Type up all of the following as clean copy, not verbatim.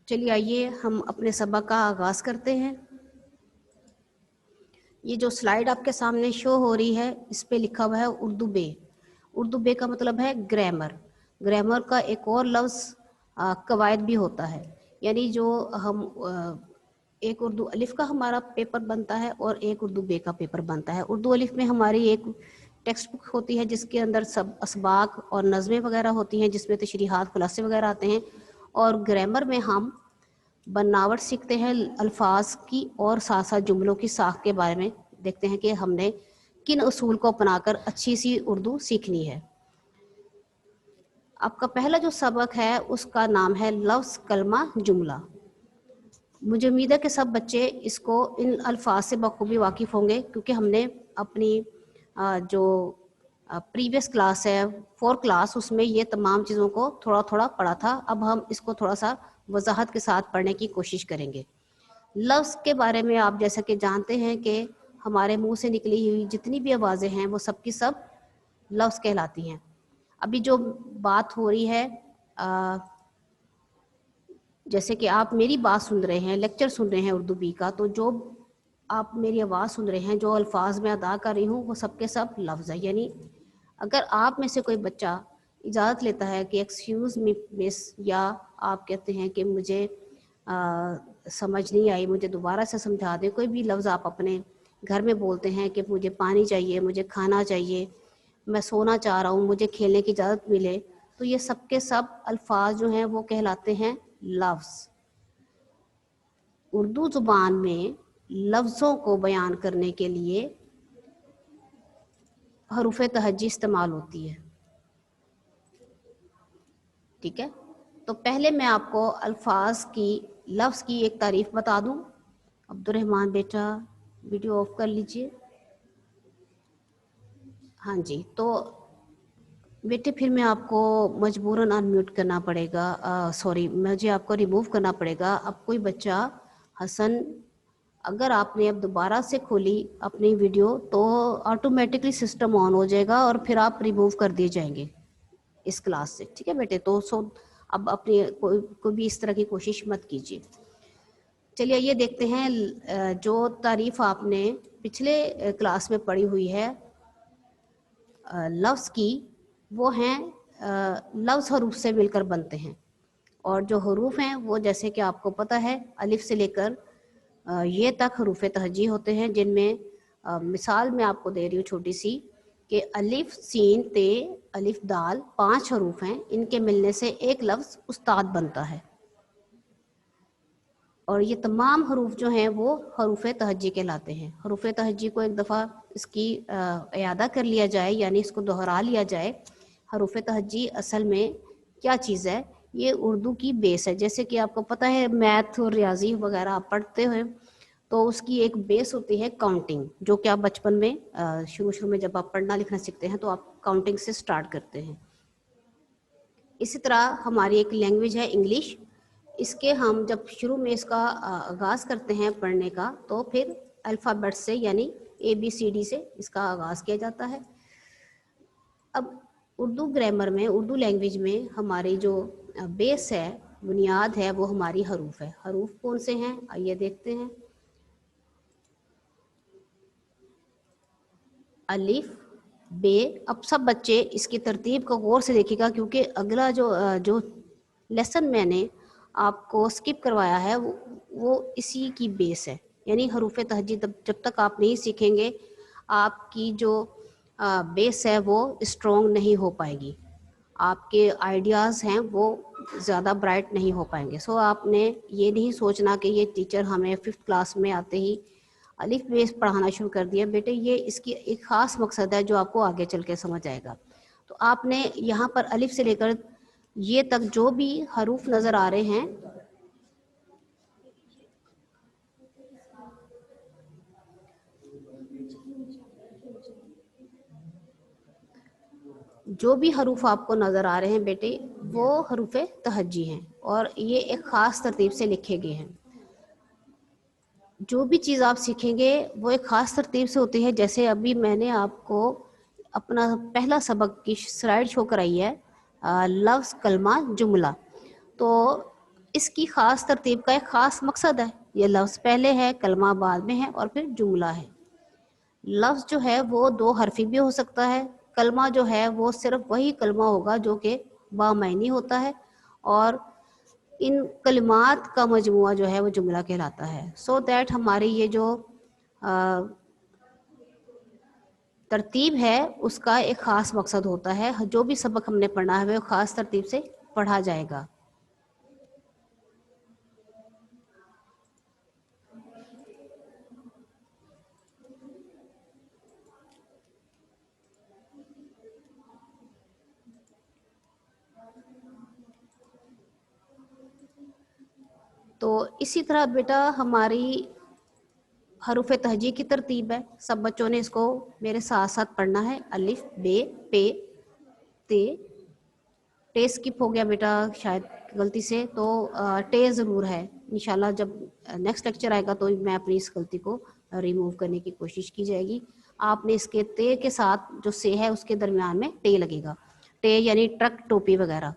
चलिए आइए हम अपने सबक का आगाज़ करते हैं। ये जो स्लाइड आपके सामने शो हो रही है, इस पे लिखा हुआ है उर्दू बे। उर्दू बे का मतलब है ग्रामर। ग्रामर का एक और लफ्ज़ कवायद भी होता है, यानी जो हम एक उर्दू अलिफ का हमारा पेपर बनता है और एक उर्दू बे का पेपर बनता है। उर्दू अलिफ में हमारी एक टेक्स्ट बुक होती है जिसके अंदर सब असबाक और नज़में वगैरह होती हैं, जिसमें तशरीहात खुलासे वगैरह आते हैं। और ग्रामर में हम बनावट सीखते हैं अल्फाज की और साथ साथ जुमलों की साख के बारे में देखते हैं कि हमने किन उसूल को अपनाकर अच्छी सी उर्दू सीखनी है। आपका पहला जो सबक है उसका नाम है लफ्ज़ कलमा जुमला। मुझे उम्मीद है कि सब बच्चे इसको इन अल्फाज से बखूबी वाकिफ़ होंगे, क्योंकि हमने अपनी जो प्रीवियस क्लास है 4 क्लास, उसमें ये तमाम चीज़ों को थोड़ा थोड़ा पढ़ा था। अब हम इसको थोड़ा सा वजाहत के साथ पढ़ने की कोशिश करेंगे। लफ्ज़ के बारे में आप जैसा कि जानते हैं कि हमारे मुंह से निकली हुई जितनी भी आवाज़ें हैं वो सब की सब लफ्ज़ कहलाती हैं। अभी जो बात हो रही है, जैसे कि आप मेरी बात सुन रहे हैं, लेक्चर सुन रहे हैं उर्दू बी का, तो जो आप मेरी आवाज़ सुन रहे हैं, जो अल्फाज मैं अदा कर रही हूँ, वो सब के सब लफ्ज़ है। यानी अगर आप में से कोई बच्चा इजाज़त लेता है कि एक्सक्यूज़ मी मिस, या आप कहते हैं कि मुझे समझ नहीं आई, मुझे दोबारा से समझा दें, कोई भी लफ्ज़ आप अपने घर में बोलते हैं कि मुझे पानी चाहिए, मुझे खाना चाहिए, मैं सोना चाह रहा हूँ, मुझे खेलने की इजाज़त मिले, तो ये सब के सब अल्फाज जो हैं वो कहलाते हैं लफ्ज़। उर्दू ज़ुबान में लफ्ज़ों को बयान करने के लिए हरूफ तहज्जी इस्तेमाल होती है। ठीक है, तो पहले मैं आपको अल्फाज की लफ्ज़ की एक तारीफ़ बता दूं। अब्दुर्रहमान बेटा वीडियो ऑफ कर लीजिए। हाँ जी, तो बेटे फिर मैं आपको मजबूरन अनम्यूट करना पड़ेगा, सॉरी, मुझे आपको रिमूव करना पड़ेगा। अब कोई बच्चा हसन, अगर आपने अब दोबारा से खोली अपनी वीडियो तो ऑटोमेटिकली सिस्टम ऑन हो जाएगा और फिर आप रिमूव कर दिए जाएंगे इस क्लास से। ठीक है बेटे, तो अब अपनी कोई भी इस तरह की कोशिश मत कीजिए। चलिए ये देखते हैं जो तारीफ आपने पिछले क्लास में पढ़ी हुई है लफ्ज़ की, वो हैं लफ्ज़ हरूफ से मिलकर बनते हैं। और जो हरूफ हैं वो जैसे कि आपको पता है अलिफ से लेकर ये तक हरूफ तहज्जी होते हैं, जिनमें मिसाल मैं आपको दे रही हूँ छोटी सी, कि अलिफ सीन ते अलिफ दाल 5 हरूफ हैं, इनके मिलने से एक लफ्ज़ उस्ताद बनता है। और ये तमाम हरूफ जो हैं वो हरूफ तहज्जी कहलाते हैं। हरूफ तहज्जी को एक दफ़ा इसकी इयादा कर लिया जाए, यानी इसको दोहरा लिया जाए। हरूफ तहज्जी असल में क्या चीज़ है? ये उर्दू की बेस है। जैसे कि आपको पता है मैथ और रियाजी वगैरह आप पढ़ते हो, तो उसकी एक बेस होती है काउंटिंग, जो कि आप बचपन में शुरू में जब आप पढ़ना लिखना सीखते हैं तो आप काउंटिंग से स्टार्ट करते हैं। इसी तरह हमारी एक लैंग्वेज है इंग्लिश। इसके हम जब शुरू में इसका आगाज़ करते हैं पढ़ने का, तो फिर अल्फ़ाबेट से यानी ABCD से इसका आगाज़ किया जाता है। अब उर्दू ग्रामर में, उर्दू लैंग्वेज में हमारी जो बेस है, बुनियाद है, वो हमारी हरूफ है। हरूफ कौन से हैं आइए देखते हैं। अलिफ बे। अब सब बच्चे इसकी तरतीब को गौर से देखिएगा, क्योंकि अगला जो लेसन मैंने आपको स्किप करवाया है वो इसी की बेस है। यानी हरूफ तहज्जी जब तक आप नहीं सीखेंगे, आपकी जो बेस है वो स्ट्रॉन्ग नहीं हो पाएगी, आपके आइडियाज़ हैं वो ज़्यादा ब्राइट नहीं हो पाएंगे। सो आपने ये नहीं सोचना कि ये टीचर हमें 5th क्लास में आते ही अलिफ बेस पढ़ाना शुरू कर दिया। बेटे ये इसकी एक ख़ास मकसद है जो आपको आगे चल के समझ आएगा। तो आपने यहाँ पर अलिफ से लेकर ये तक जो भी हरूफ नज़र आ रहे हैं, जो भी हरूफ आपको नज़र आ रहे हैं बेटे, वो हरूफ तहज्जी हैं और ये एक ख़ास तरतीब से लिखे गए हैं। जो भी चीज़ आप सीखेंगे वो एक ख़ास तरतीब से होती है। जैसे अभी मैंने आपको अपना पहला सबक की स्लाइड शो कराई है, लफ्ज़ कलमा जुमला। तो इसकी ख़ास तरतीब का एक ख़ास मकसद है। ये लफ्ज़ पहले है, कलमा बाद में है और फिर जुमला है। लफ्ज़ जो है वो दो हरफी भी हो सकता है। कलमा जो है वो सिर्फ वही कलमा होगा जो कि बामैनी होता है, और इन कलिमात का मजमुआ जो है वो जुमला कहलाता है। सो दैट हमारी ये जो तरतीब है उसका एक ख़ास मकसद होता है। जो भी सबक हमने पढ़ा है वो ख़ास तरतीब से पढ़ा जाएगा। तो इसी तरह बेटा हमारी हरूफ तहजी की तरतीब है। सब बच्चों ने इसको मेरे साथ साथ पढ़ना है। अलिफ, बे, पे, ते। टे स्किप हो गया बेटा शायद गलती से, तो टे ज़रूर है। इंशाल्लाह जब नेक्स्ट लेक्चर आएगा तो मैं अपनी इस गलती को रिमूव करने की कोशिश की जाएगी। आपने इसके ते के साथ जो से है उसके दरमियान में टे लगेगा। टे यानी ट्रक, टोपी वगैरह।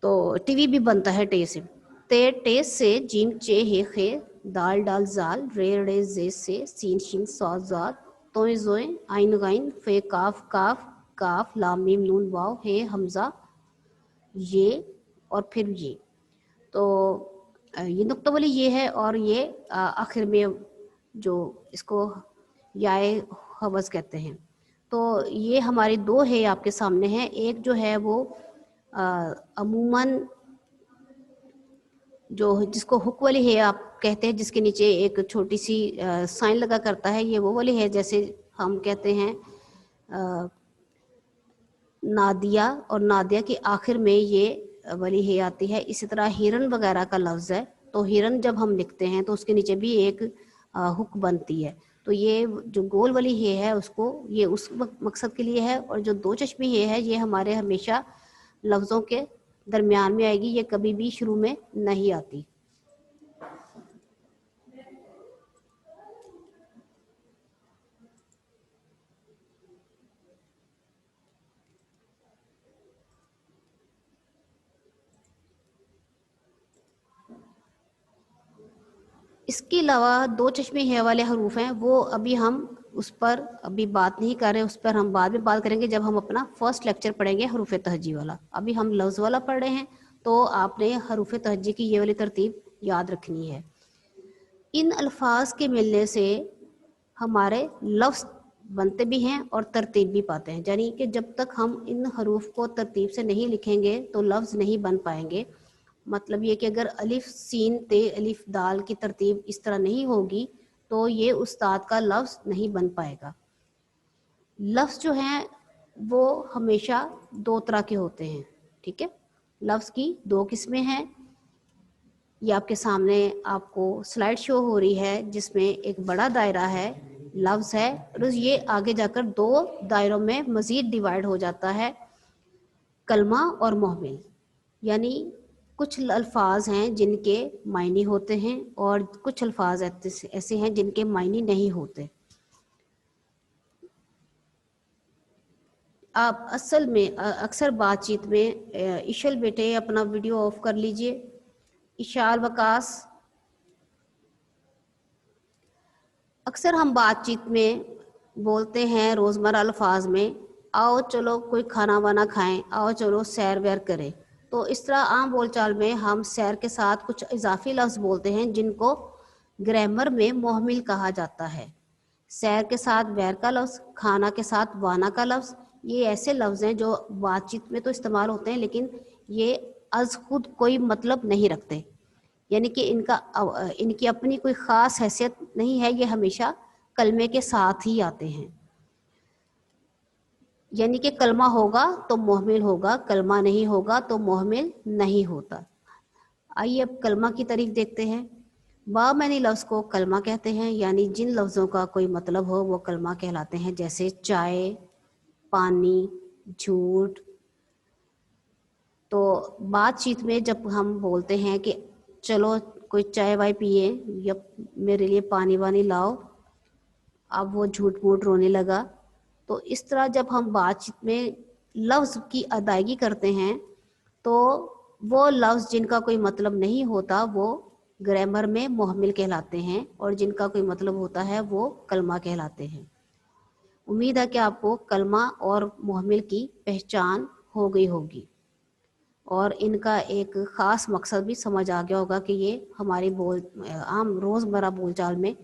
तो टीवी भी बनता है टे से। ते, टे से, जीम, चे, हे, खे, दाल, डाल, जाल, रे, रे, जे, से, सीन, शिन, सौ, जाद, तोय, जोय, आइन, गाइन, फे, काफ, काफ, काफ, लाम, मीम, नून, वाव, हे, हमजा, ये और फिर ये। तो ये नुक्ता वाली ये है, और ये आखिर में जो इसको याए हवस कहते हैं। तो ये हमारी दो है आपके सामने है। एक जो है वो अमूमन जो जिसको हुक वाली है आप कहते हैं, जिसके नीचे एक छोटी सी साइन लगा करता है, ये वो वाली है जैसे हम कहते हैं नादिया, और नादिया के आखिर में ये वाली है आती है। इसी तरह हिरन वगैरह का लफ्ज़ है, तो हिरन जब हम लिखते हैं तो उसके नीचे भी एक हुक बनती है। तो ये जो गोल वाली है उसको ये उस मकसद के लिए है, और जो दो चश्मी है ये हमारे हमेशा लफ्ज़ों के दरमियान में आएगी, ये कभी भी शुरू में नहीं आती। इसके अलावा दो चश्मे है वाले हरूफ हैं, वो अभी हम उस पर अभी बात नहीं कर रहे, उस पर हम बाद में बात करेंगे जब हम अपना फर्स्ट लेक्चर पढ़ेंगे हरूफ तहजी वाला। अभी हम लफ्ज़ वाला पढ़ रहे हैं, तो आपने हरूफ तहजी की ये वाली तरतीब याद रखनी है। इन अल्फाज के मिलने से हमारे लफ्ज़ बनते भी हैं और तरतीब भी पाते हैं। यानी कि जब तक हम इन हरूफ को तरतीब से नहीं लिखेंगे तो लफ्ज़ नहीं बन पाएंगे। मतलब ये कि अगर अलिफ, सीन, ते, अलिफ, दाल की तरतीब इस तरह नहीं होगी तो ये उस्ताद का लफ्ज़ नहीं बन पाएगा। लफ्ज़ जो हैं वो हमेशा दो तरह के होते हैं, ठीक है। लफ्ज़ की दो किस्में हैं। ये आपके सामने आपको स्लाइड शो हो रही है जिसमें एक बड़ा दायरा है, लफ्ज़ है, और ये आगे जाकर दो दायरों में मज़ीद डिवाइड हो जाता है, कलमा और मोहमिल। यानी कुछ अल्फाज हैं जिनके मायने होते हैं और कुछ अल्फाज ऐसे हैं जिनके मायने नहीं होते। आप असल में अक्सर बातचीत में इशल बेटे अपना वीडियो ऑफ कर लीजिए। इशाल, वकास, अक्सर हम बातचीत में बोलते हैं रोज़मर्रा अल्फाज में, आओ चलो कोई खाना वाना खाएं, आओ चलो सैर वैर करें। तो इस तरह आम बोलचाल में हम सैर के साथ कुछ इजाफी लफ्ज़ बोलते हैं जिनको ग्रामर में मोहमिल कहा जाता है। सैर के साथ वैर का लफ्ज़, खाना के साथ वाना का लफ्ज़, ये ऐसे लफ्ज़ हैं जो बातचीत में तो इस्तेमाल होते हैं लेकिन ये अज़ खुद कोई मतलब नहीं रखते। यानी कि इनकी अपनी कोई ख़ास हैसियत नहीं है, ये हमेशा कलमे के साथ ही आते हैं। यानी कि कलमा होगा तो मोहमिल होगा, कलमा नहीं होगा तो मोहमिल नहीं होता। आइए अब कलमा की तारीफ देखते हैं। बामैनी लफ्ज़ को कलमा कहते हैं, यानी जिन लफ्ज़ों का कोई मतलब हो वो कलमा कहलाते हैं, जैसे चाय, पानी, झूठ। तो बातचीत में जब हम बोलते हैं कि चलो कोई चाय वाय पिए या मेरे लिए पानी वानी लाओ, अब वो झूठ मूठ रोने लगा। तो इस तरह जब हम बातचीत में लफ्ज़ की अदायगी करते हैं तो वो लफ्ज़ जिनका कोई मतलब नहीं होता वो ग्रामर में मुहम्मिल कहलाते हैं, और जिनका कोई मतलब होता है वो कलमा कहलाते हैं। उम्मीद है कि आपको कलमा और मुहम्मिल की पहचान हो गई होगी, और इनका एक ख़ास मकसद भी समझ आ गया होगा कि ये हमारी आम रोज़मर्रा बोलचाल में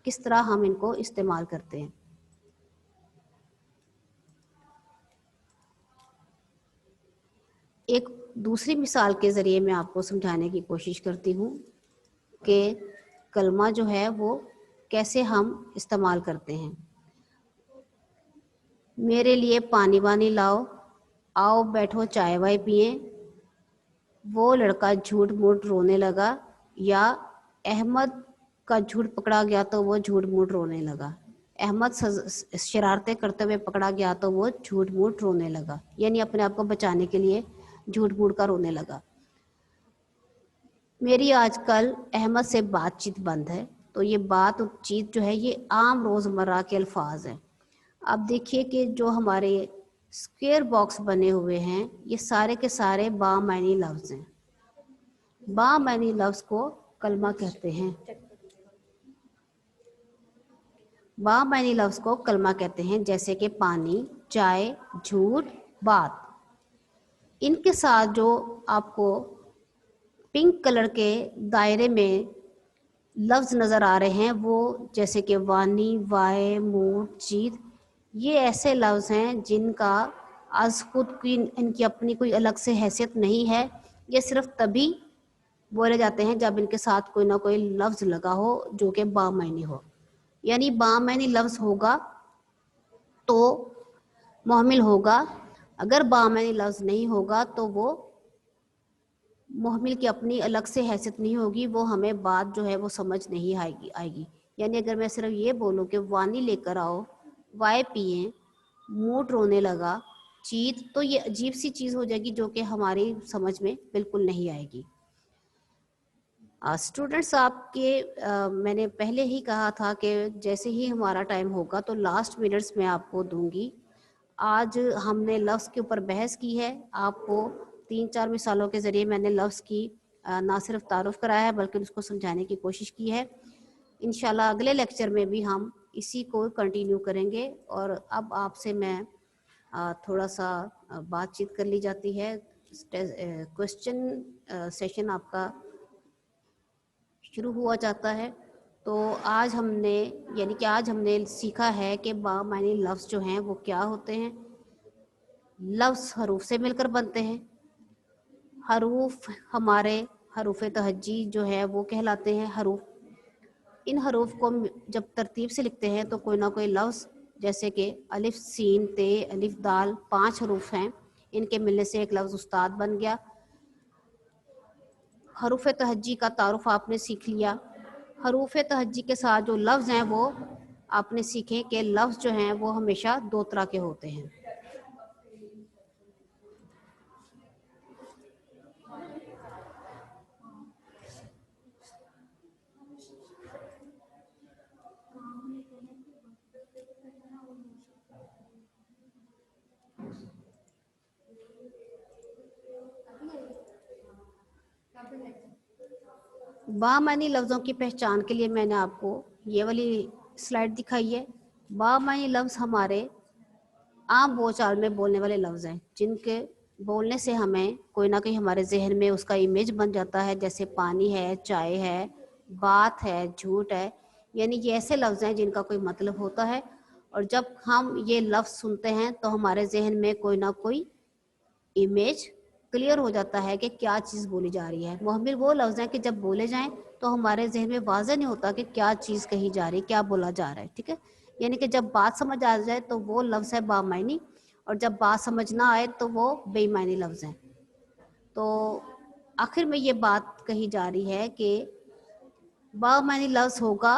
किस तरह हम इनको इस्तेमाल करते हैं। एक दूसरी मिसाल के ज़रिए मैं आपको समझाने की कोशिश करती हूँ कि कलमा जो है वो कैसे हम इस्तेमाल करते हैं। मेरे लिए पानी वानी लाओ, आओ बैठो चाय वाय पिए, वो लड़का झूठ मूठ रोने लगा, या अहमद का झूठ पकड़ा गया तो वो झूठ मूठ रोने लगा। अहमद शरारतें करते हुए पकड़ा गया तो वो झूठ मूठ रोने लगा, यानी अपने आप को बचाने के लिए झूठ मूठ का रोने लगा। मेरी आजकल अहमद से बातचीत बंद है। तो ये बातचीत जो है ये आम रोज़मर्रा के अल्फाज हैं। अब देखिए कि जो हमारे स्क्वायर बॉक्स बने हुए हैं ये सारे के सारे बामानी लफ्ज़ हैं। बामानी लफ्ज़ को कलमा कहते हैं। बामानी लफ्ज़ को कलमा कहते हैं, जैसे कि पानी, चाय, झूठ, बात। इनके साथ जो आपको पिंक कलर के दायरे में लफ्ज़ नज़र आ रहे हैं वो जैसे कि वानी, वाय, मूड, जीत, ये ऐसे लफ्ज़ हैं जिनका आज खुद की इनकी अपनी कोई अलग से हैसियत नहीं है। ये सिर्फ तभी बोले जाते हैं जब इनके साथ कोई ना कोई लफ्ज़ लगा हो जो कि बामानी हो। यानी बामानी लफ्ज़ होगा तो मुहम्मिल होगा, अगर बामानी लफ्ज़ नहीं होगा तो वो मुहम्मिल की अपनी अलग से हैसियत नहीं होगी, वो हमें बात जो है वो समझ नहीं आएगी। यानी अगर मैं सिर्फ ये बोलूँ कि वानी लेकर आओ, वाय पिए, मूड रोने लगा, चीत, तो ये अजीब सी चीज़ हो जाएगी जो कि हमारी समझ में बिल्कुल नहीं आएगी। स्टूडेंट्स आपके मैंने पहले ही कहा था कि जैसे ही हमारा टाइम होगा तो लास्ट मिनट्स में आपको दूंगी। आज हमने लफ्ज़ के ऊपर बहस की है। आपको 3-4 मिसालों के ज़रिए मैंने लफ्ज़ की ना सिर्फ तारुफ कराया है बल्कि उसको समझाने की कोशिश की है। इंशाल्लाह अगले लेक्चर में भी हम इसी को कंटिन्यू करेंगे। और अब आपसे मैं थोड़ा सा बातचीत कर ली जाती है। क्वेश्चन सेशन आपका शुरू हुआ जाता है। तो आज हमने सीखा है कि बामानी लफ्ज़ जो हैं वो क्या होते हैं। लफ्ज़ हरूफ से मिलकर बनते हैं। हरूफ हमारे हरूफ तहज्जी जो है वो कहलाते हैं हरूफ। इन हरूफ को जब तरतीब से लिखते हैं तो कोई ना कोई लफ्ज़, जैसे कि अलिफ, सीन, ते, अलिफ, दाल, 5 हरूफ हैं, इनके मिलने से एक लफ्ज़ उस्ताद बन गया। हरूफ तहज्जी का तारुफ आपने सीख लिया। हरूफ तहज्जी के साथ जो लफ्ज़ हैं वो आपने सीखे कि लफ्ज़ जो हैं वो हमेशा 2 तरह के होते हैं। बामानी लफ्ज़ों की पहचान के लिए मैंने आपको ये वाली स्लाइड दिखाई है। बामानी लफ्ज़ हमारे आम बोलचाल में बोलने वाले लफ्ज़ हैं, जिनके बोलने से हमें कोई ना कोई हमारे जहन में उसका इमेज बन जाता है, जैसे पानी है, चाय है, बात है, झूठ है। यानी ये ऐसे लफ्ज़ हैं जिनका कोई मतलब होता है, और जब हम ये लफ्ज़ सुनते हैं तो हमारे जहन में कोई ना कोई इमेज क्लियर हो जाता है कि क्या चीज़ बोली जा रही है। मुहम्मिल वो लफ्ज़ हैं कि जब बोले जाएं तो हमारे जहन में वाज़ह नहीं होता कि क्या चीज़ कही जा रही है, क्या बोला जा रहा है। ठीक है, यानी कि जब बात समझ आ जाए तो वो लफ्ज़ है बामायनी, और जब बात समझ ना आए तो वो बेईमानी लफ्ज़ हैं। तो आखिर में ये बात कही जा रही है कि बामानी लफ्ज़ होगा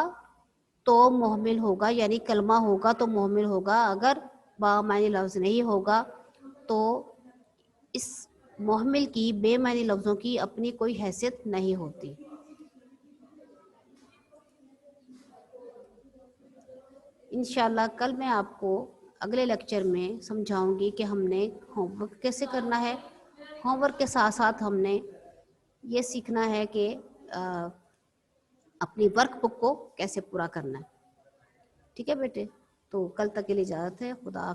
तो मुहम्मिल होगा, यानी कलमा होगा तो मुहम्मिल होगा। अगर बामानी लफ्ज़ नहीं होगा तो इस मुहम्मिल की बेमानी लफ्ज़ों की अपनी कोई हैसियत नहीं होती। इंशाल्लाह कल मैं आपको अगले लेक्चर में समझाऊंगी कि हमने होमवर्क कैसे करना है। ہوم ورک کے ساتھ ساتھ ہم نے یہ سیکھنا ہے کہ اپنی ورک بک کو کیسے پورا کرنا ہے. ٹھیک ہے بیٹے, تو کل تک کے لیے اجازت ہے. خدا